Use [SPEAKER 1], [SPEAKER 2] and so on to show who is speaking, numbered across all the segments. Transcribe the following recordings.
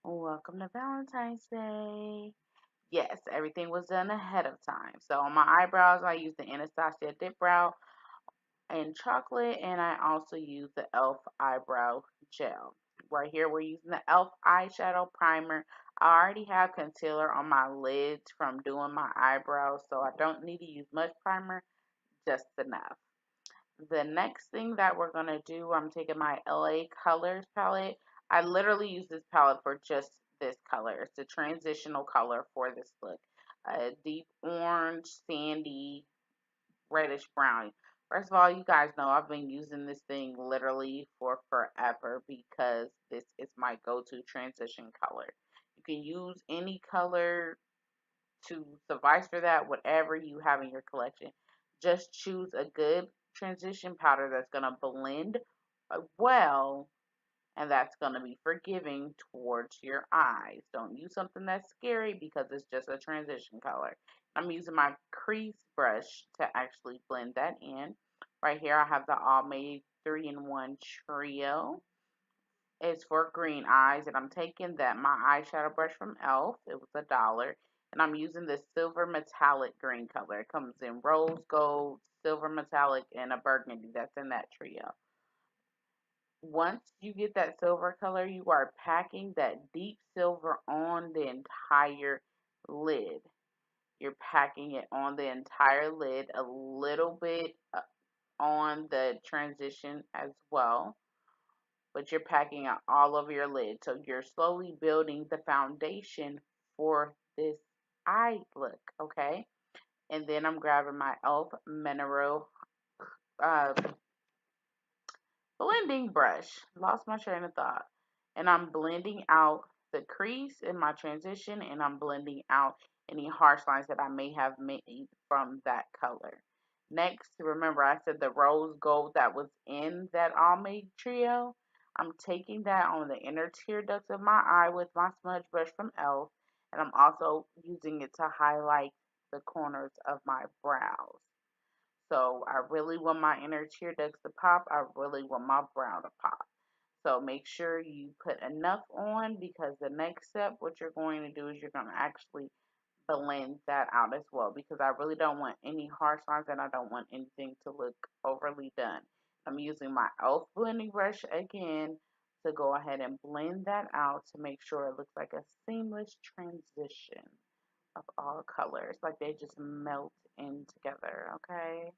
[SPEAKER 1] Welcome to Valentine's Day. Yes, everything was done ahead of time. So on my eyebrows, I used the Anastasia Dip Brow in chocolate, and I also used the e.l.f. eyebrow gel. Right here, we're using the e.l.f. eyeshadow primer. I already have concealer on my lids from doing my eyebrows, so I don't need to use much primer, just enough. The next thing that we're going to do, I'm taking my LA Colors palette. I literally use this palette for just this color. It's a transitional color for this look. A deep orange, sandy, reddish brown. First of all, you guys know I've been using this thing literally for forever because this is my go-to transition color. You can use any color to suffice for that, whatever you have in your collection. Just choose a good transition powder that's going to blend well and that's going to be forgiving towards your eyes. Don't use something that's scary because it's just a transition color. I'm using my crease brush to actually blend that in. Right here I have the All Made 3-in-1 Trio. It's for green eyes, and I'm taking that my eyeshadow brush from e.l.f. It was $1, and I'm using this silver metallic green color. It comes in rose gold, silver metallic, and a burgundy. That's in that trio. Once you get that silver color, you are packing that deep silver on the entire lid. You're packing it on the entire lid, a little bit on the transition as well, but you're packing out all over your lid. So you're slowly building the foundation for this eye look, okay? And then I'm grabbing my e.l.f. Mineral uh, blending brush. Lost my train of thought. And I'm blending out the crease in my transition, and I'm blending out any harsh lines that I may have made from that color. Next, remember I said the rose gold that was in that All Made trio. I'm taking that on the inner tear ducts of my eye with my smudge brush from e.l.f. And I'm also using it to highlight the corners of my brows. So I really want my inner tear ducts to pop. I really want my brow to pop. So make sure you put enough on because the next step, what you're going to do is you're going to actually blend that out as well because I really don't want any harsh lines and I don't want anything to look overly done. I'm using my e.l.f. blending brush again to go ahead and blend that out to make sure it looks like a seamless transition of all colors, like they just melt in together, okay?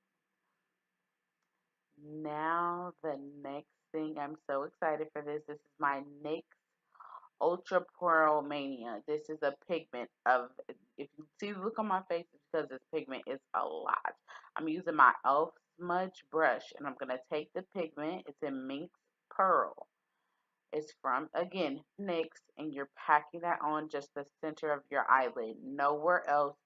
[SPEAKER 1] Now the next thing, I'm so excited for this. This is my NYX Ultra Pearl Mania. This is a pigment of, if you see the look on my face, it's because this pigment is a lot. I'm using my e.l.f. smudge brush and I'm going to take the pigment. It's in Minx Pearl. It's from, again, NYX, and you're packing that on just the center of your eyelid. Nowhere else,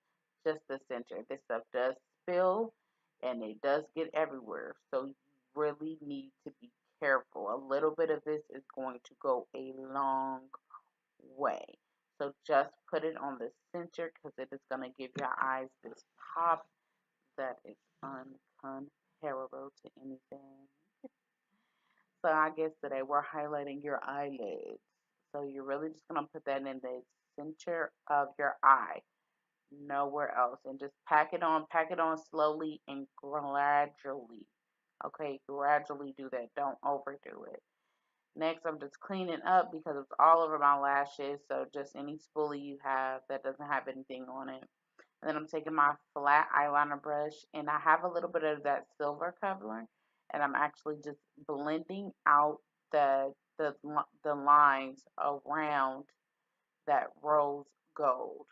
[SPEAKER 1] just the center. This stuff does spill and it does get everywhere. So you really need to be careful. A little bit of this is going to go a long way. So just put it on the center because it is going to give your eyes this pop that is uncomparable to anything. So I guess today we're highlighting your eyelids. So you're really just going to put that in the center of your eye, nowhere else. And just pack it on slowly and gradually. Okay, gradually do that. Don't overdo it. Next, I'm just cleaning up because it's all over my lashes. So just any spoolie you have that doesn't have anything on it. And then I'm taking my flat eyeliner brush and I have a little bit of that silver color and I'm actually just blending out the the the lines around that rose gold.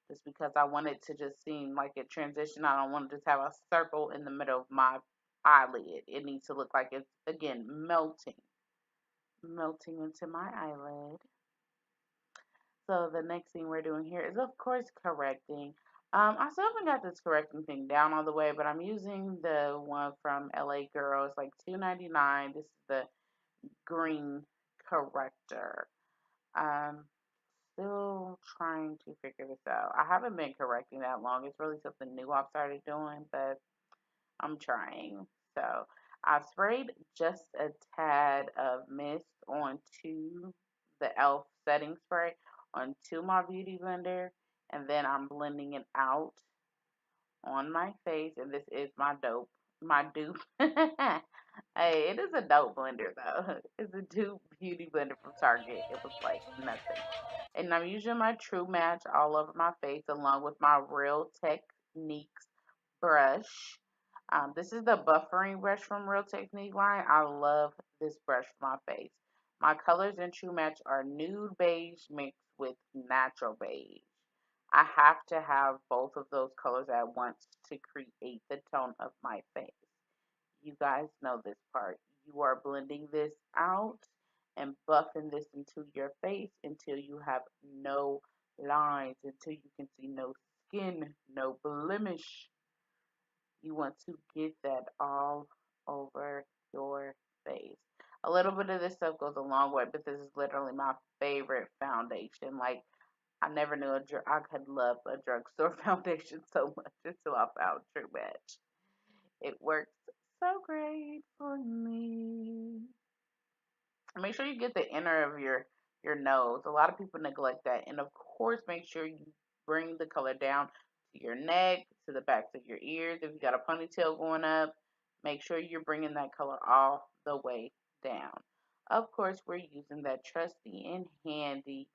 [SPEAKER 1] Just because I want it to just seem like a transition. I don't want to just have a circle in the middle of my eyelid. It needs to look like it's again melting into my eyelid. So the next thing we're doing here is, of course, correcting. I still haven't got this correcting thing down all the way, but I'm using the one from LA Girl. It's like $2.99. This is the green corrector. Um, Still trying to figure this out. I haven't been correcting that long. It's really something new I've started doing, but I'm trying. So I've sprayed just a tad of mist onto the e.l.f. setting spray onto my beauty blender, and then I'm blending it out on my face, and this is my dupe. Hey, it is a dope blender though. It's a dupe beauty blender from Target. It was like nothing. And I'm using my True Match all over my face along with my Real Techniques brush. This is the buffering brush from Real Technique line. I love this brush for my face. My colors in True Match are nude beige mixed with natural beige. I have to have both of those colors at once to create the tone of my face. You guys know this part. You are blending this out and buffing this into your face until you have no lines, until you can see no skin, no blemish. You want to get that all over your face. A little bit of this stuff goes a long way, but this is literally my favorite foundation. Like, I never knew I could love a drugstore foundation so much until I found True Match. It works so great for me. Make sure you get the inner of your nose. A lot of people neglect that, and of course, make sure you bring the color down to your neck, to the backs of your ears. If you got a ponytail going up, make sure you're bringing that color all the way down. Of course, we're using that trusty and handy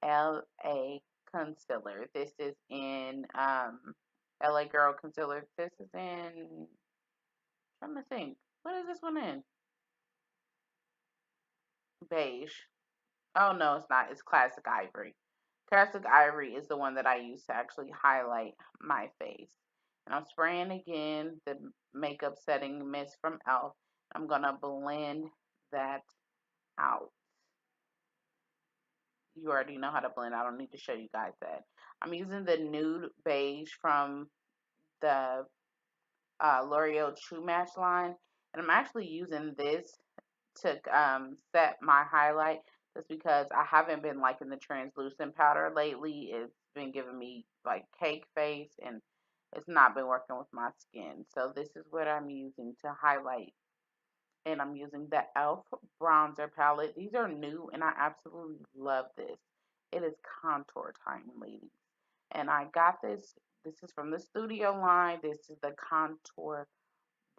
[SPEAKER 1] LA concealer. This is in LA Girl concealer. This is in, I'm trying to think. What is this one in? Beige. Oh no, it's not. It's Classic Ivory. Classic Ivory is the one that I use to actually highlight my face. And I'm spraying again the makeup setting mist from e.l.f. I'm gonna blend that out. You already know how to blend. I don't need to show you guys that. I'm using the nude beige from the L'Oreal True Match line, and I'm actually using this to set my highlight just because I haven't been liking the translucent powder lately. It's been giving me like cake face, and it's not been working with my skin. So this is what I'm using to highlight, and I'm using the e.l.f. bronzer palette. These are new, and I absolutely love this. It is contour time, ladies. And I got this. This is from the Studio line. This is the contour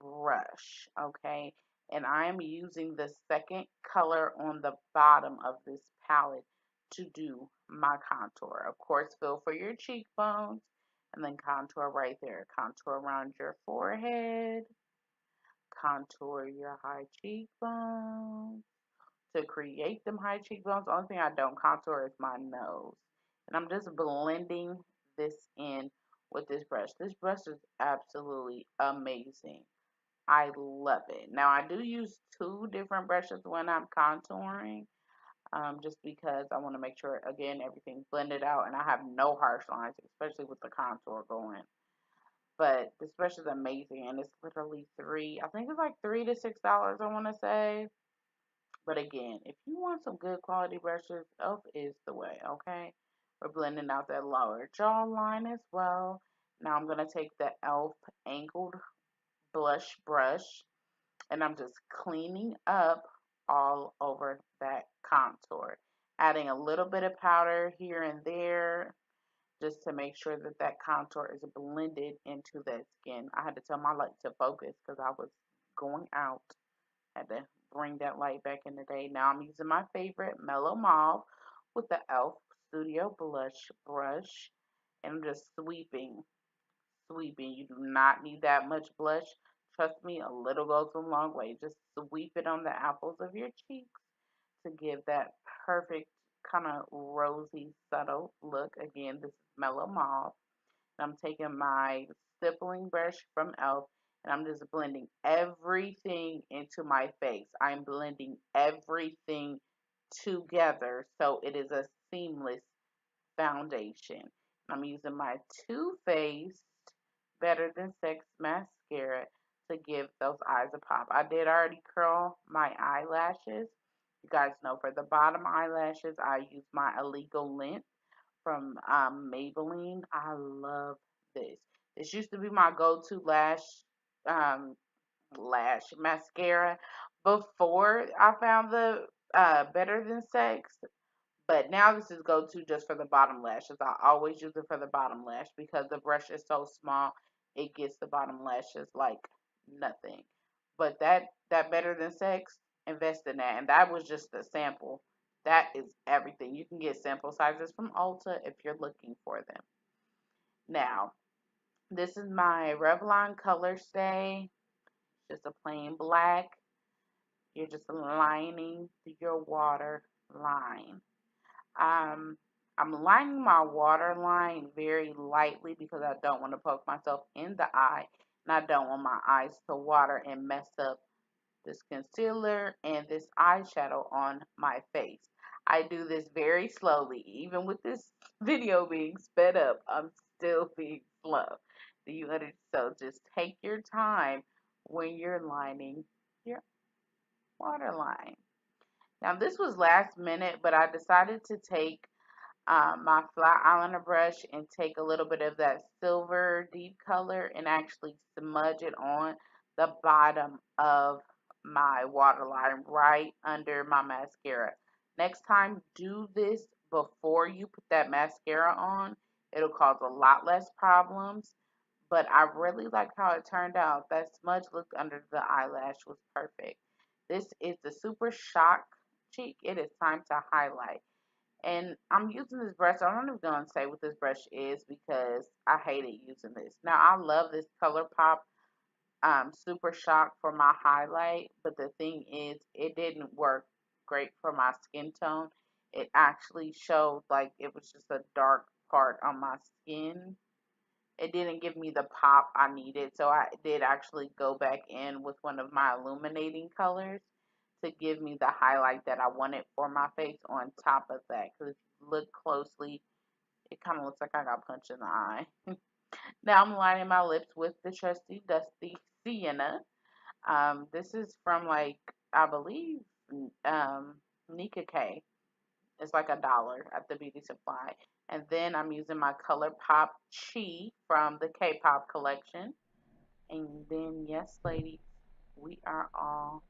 [SPEAKER 1] brush, okay? And I am using the second color on the bottom of this palette to do my contour. Of course, fill for your cheekbones and then contour right there. Contour around your forehead, contour your high cheekbones. To create them high cheekbones, the only thing I don't contour is my nose. And I'm just blending this in with this brush. This brush is absolutely amazing. I love it. Now, I do use two different brushes when I'm contouring, just because I want to make sure, again, everything's blended out and I have no harsh lines, especially with the contour going. But this brush is amazing, and it's literally I think it's like $3 to $6, I want to say. But again, if you want some good quality brushes, e.l.f. is the way, okay? We're blending out that lower jawline as well. Now I'm going to take the e.l.f. angled blush brush, and I'm just cleaning up all over that contour. Adding a little bit of powder here and there just to make sure that that contour is blended into that skin. I had to tell my light to focus because I was going out. I had to bring that light back in the day. Now I'm using my favorite Mellow Mauve with the e.l.f. Studio Blush brush. And I'm just sweeping. You do not need that much blush. Trust me, a little goes a long way. Just sweep it on the apples of your cheeks to give that perfect kind of rosy, subtle look. Again, this is Mellow Mauve. And I'm taking my stippling brush from e.l.f. and I'm just blending everything into my face. I'm blending everything together so it is a seamless foundation. I'm using my Too Faced Better Than Sex mascara to give those eyes a pop. I did already curl my eyelashes. You guys know for the bottom eyelashes, I use my Illegal Lint from Maybelline. I love this. This used to be my go-to um, lash mascara before I found the better than sex. But now this is go-to just for the bottom lashes. I always use it for the bottom lash because the brush is so small, it gets the bottom lashes like nothing. But that better than sex, invest in that. And that was just a sample. That is everything. You can get sample sizes from Ulta if you're looking for them. Now, this is my Revlon Color Stay. Just a plain black. You're just lining your water line. Um, I'm lining my waterline very lightly because I don't want to poke myself in the eye and I don't want my eyes to water and mess up this concealer and this eyeshadow on my face. I do this very slowly. Even with this video being sped up, I'm still being slow. Do you understand? So just take your time when you're lining your waterline. Now this was last minute, but I decided to take my flat eyeliner brush and take a little bit of that silver deep color and actually smudge it on the bottom of my waterline right under my mascara. Next time, do this before you put that mascara on. It'll cause a lot less problems. But I really like how it turned out. That smudge look under the eyelash was perfect. This is the Super Shock Cheek. It is time to highlight. And I'm using this brush. I'm not even going to say what this brush is because I hated using this. Now, I love this ColourPop Super Shock for my highlight. But the thing is, it didn't work great for my skin tone. It actually showed like it was just a dark part on my skin. It didn't give me the pop I needed. So I did actually go back in with one of my illuminating colors to give me the highlight that I wanted for my face on top of that. Because if you look closely, it kind of looks like I got punched in the eye. Now I'm lining my lips with the trusty Dusty Sienna. This is from like, I believe, Nika K. It's like $1 at the beauty supply. And then I'm using my ColourPop Chi from the K-pop collection. And then, yes, ladies, we are all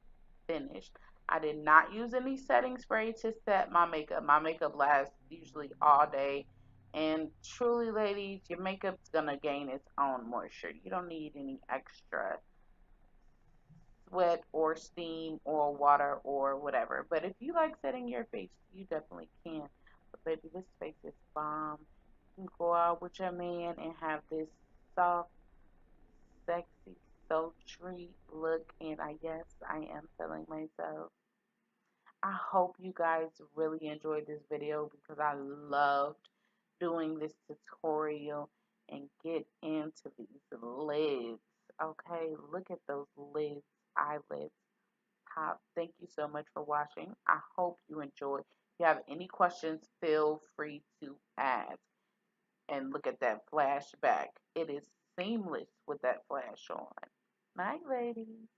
[SPEAKER 1] finished. I did not use any setting spray to set my makeup. My makeup lasts usually all day. And truly, ladies, your makeup's going to gain its own moisture. You don't need any extra sweat or steam or water or whatever. But if you like setting your face, you definitely can. But baby, this face is bomb. You can go out with your man and have this soft, sexy, sultry look. And I guess I am feeling myself. I hope you guys really enjoyed this video because I loved doing this tutorial and get into these lids. Okay, look at those lids, eyelids. Thank you so much for watching. I hope you enjoyed. If you have any questions, feel free to ask. And look at that flashback. It is seamless with that flash on. Night, ladies.